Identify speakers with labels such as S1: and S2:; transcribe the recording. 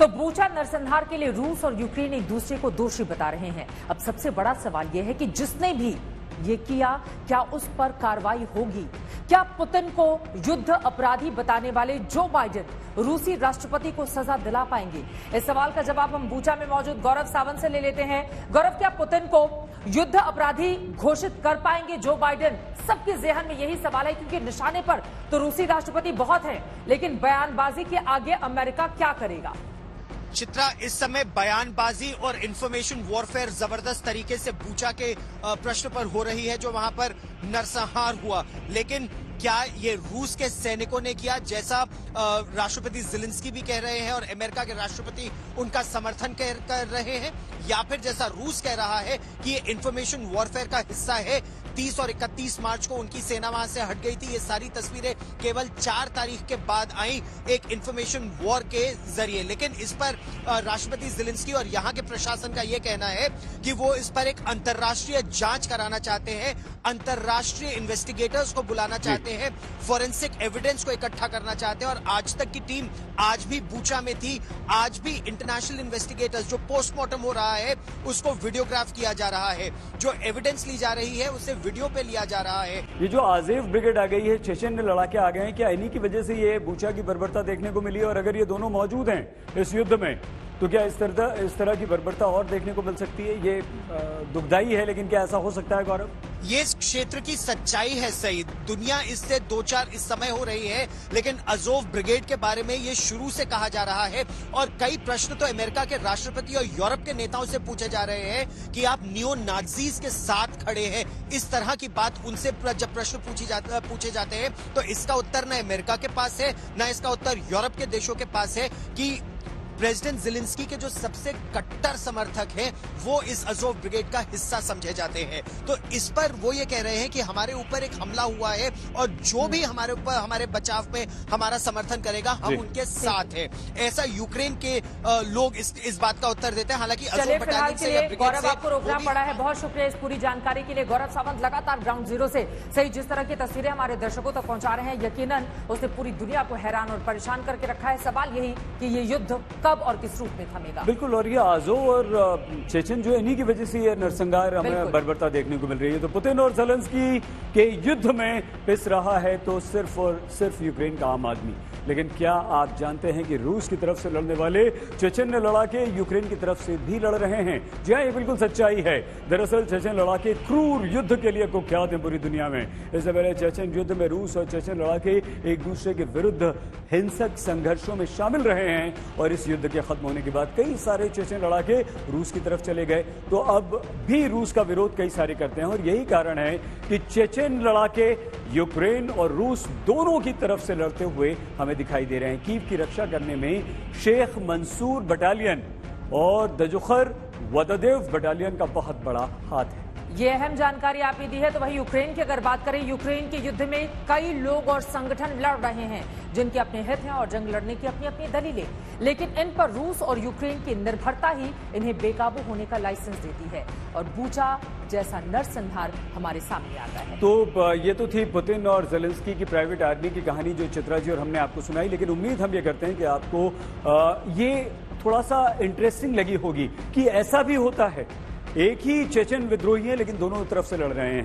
S1: तो बूचा नरसंहार के लिए रूस और यूक्रेन एक दूसरे को दोषी बता रहे हैं। अब सबसे बड़ा सवाल यह है कि जिसने भी ये किया, क्या उस पर कार्रवाई होगी? क्या पुतिन को युद्ध अपराधी बताने वाले जो बाइडेन रूसी राष्ट्रपति को सजा दिला पाएंगे? इस सवाल का जवाब हम बूचा में मौजूद गौरव सावंत से ले लेते हैं। गौरव, क्या पुतिन को युद्ध अपराधी घोषित कर पाएंगे जो बाइडेन? सबके जेहन में यही सवाल है, क्योंकि निशाने पर तो रूसी राष्ट्रपति बहुत हैं, लेकिन बयानबाजी के आगे अमेरिका क्या करेगा?
S2: चित्रा, इस समय बयानबाजी और इंफॉर्मेशन वॉरफेयर जबरदस्त तरीके से बूचा के प्रश्न पर हो रही है, जो वहां पर नरसंहार हुआ। लेकिन क्या ये रूस के सैनिकों ने किया, जैसा राष्ट्रपति ज़ेलेंस्की भी कह रहे हैं और अमेरिका के राष्ट्रपति उनका समर्थन कर रहे हैं, या फिर जैसा रूस कह रहा है कि ये इंफॉर्मेशन वॉरफेयर का हिस्सा है? 30 और 31 मार्च को उनकी सेना वहां से हट गई थी। ये सारी तस्वीरें केवल 4 तारीख के बाद आई एक इंफॉर्मेशन वॉर के जरिए। लेकिन इस पर राष्ट्रपति ज़ेलेंस्की और यहाँ के प्रशासन का ये कहना है कि वो इस पर एक अंतर्राष्ट्रीय जांच कराना चाहते हैं, अंतर्राष्ट्रीय इन्वेस्टिगेटर्स को बुलाना चाहते हैं, फॉरेंसिक एविडेंस को इकट्ठा करना चाहते हैं। और आज तक की टीम आज भी बूचा में थी, आज भी इंटरनेशनल इन्वेस्टिगेटर्स, जो पोस्टमार्टम हो रहा है उसको वीडियोग्राफ किया जा रहा है, जो एविडेंस ली जा रही है उसे वीडियो पे लिया जा रहा है।
S3: ये जो आजेव ब्रिगेड आ गई है, चेचन लड़ाके आ गए हैं, क्या इन्हीं की वजह से ये बूचा की बर्बरता देखने को मिली? और अगर ये दोनों मौजूद हैं इस युद्ध में, तो क्या इस तरह की बर्बरता और देखने को मिल सकती है? ये दुखदाई है, लेकिन क्या ऐसा हो सकता है गौरव?
S2: ये इस क्षेत्र की सच्चाई है सईद। दुनिया इससे 2-4 इस समय हो रही है, लेकिन अजोव ब्रिगेड के बारे में ये शुरू से कहा जा रहा है। और कई प्रश्न तो अमेरिका के राष्ट्रपति और यूरोप के नेताओं से पूछे जा रहे हैं कि आप नियो नाजीज के साथ खड़े हैं। इस तरह की बात उनसे जब प्रश्न पूछे जाते हैं, तो इसका उत्तर न अमेरिका के पास है, न इसका उत्तर यूरोप के देशों के पास है कि प्रेसिडेंट ज़ेलेंस्की के जो सबसे कट्टर समर्थक हैं वो इस अजोव ब्रिगेड का हिस्सा समझे जाते हैं। तो इस पर वो ये कह रहे हैं कि हमारे ऊपर एक हमला हुआ है और जो भी हमारे ऊपर हमारे बचाव में हमारा समर्थन करेगा, हम उनके साथ हैं। ऐसा यूक्रेन के लोग इस बात का उत्तर देते हैं। हालांकि अजोव बटालियन से या ब्रिगेड
S1: से आपको रोकना पड़ा है। बहुत शुक्रिया इस पूरी जानकारी के लिए। गौरव सावंत लगातार ग्राउंड जीरो से सही जिस तरह की तस्वीरें हमारे दर्शकों तक पहुंचा रहे हैं, यकीनन उसने पूरी दुनिया को हैरान और परेशान करके रखा है। सवाल यही कि ये युद्ध कब और किस रूप में थमेगा?
S3: बिल्कुल, और ये आजोव और चेचन जो है, इन्हीं की वजह से ये नरसंहार हमें बर्बरता देखने को मिल रही है। तो पुतिन और ज़ेलेंस्की के युद्ध में पिस रहा है तो सिर्फ और सिर्फ यूक्रेन का आम आदमी। लेकिन क्या आप जानते हैं कि रूस की तरफ से लड़ने वाले चेचन लड़ाके यूक्रेन की तरफ से भी लड़ रहे हैं? जी हाँ, ये बिल्कुल सच्चाई है। दरअसल चेचन लड़ाके क्रूर युद्ध के लिए कुख्यात हैं पूरी दुनिया में। इससे पहले चेचन युद्ध में रूस और चेचन लड़ाके एक दूसरे के विरुद्ध हिंसक संघर्षों में शामिल रहे हैं, और इस युद्ध के खत्म होने के बाद कई सारे चेचन लड़ाके रूस की तरफ चले गए। तो अब भी रूस का विरोध कई सारे करते हैं, और यही कारण है कि चेचन लड़ाके यूक्रेन और रूस दोनों की तरफ से लड़ते हुए हमें दिखाई दे रहे हैं। कीव की रक्षा करने में शेख मंसूर बटालियन और दजुखर वददेव बटालियन का बहुत बड़ा हाथ है।
S1: ये अहम जानकारी आपने दी है। तो वही यूक्रेन की अगर बात करें, यूक्रेन के युद्ध में कई लोग और संगठन लड़ रहे हैं जिनके अपने हित हैं और जंग लड़ने की अपनी अपनी दलीलें, लेकिन इन पर रूस और यूक्रेन की निर्भरता ही इन्हें बेकाबू होने का लाइसेंस देती है, और बूचा जैसा नरसंहार हमारे सामने आता है।
S3: तो ये तो थी पुतिन और ज़ेलेंस्की की प्राइवेट आर्मी की कहानी, जो चित्रा जी और हमने आपको सुनाई। लेकिन उम्मीद हम ये करते हैं कि आपको ये थोड़ा सा इंटरेस्टिंग लगी होगी कि ऐसा भी होता है। एक ही चेचन विद्रोही है, लेकिन दोनों तरफ से लड़ रहे हैं।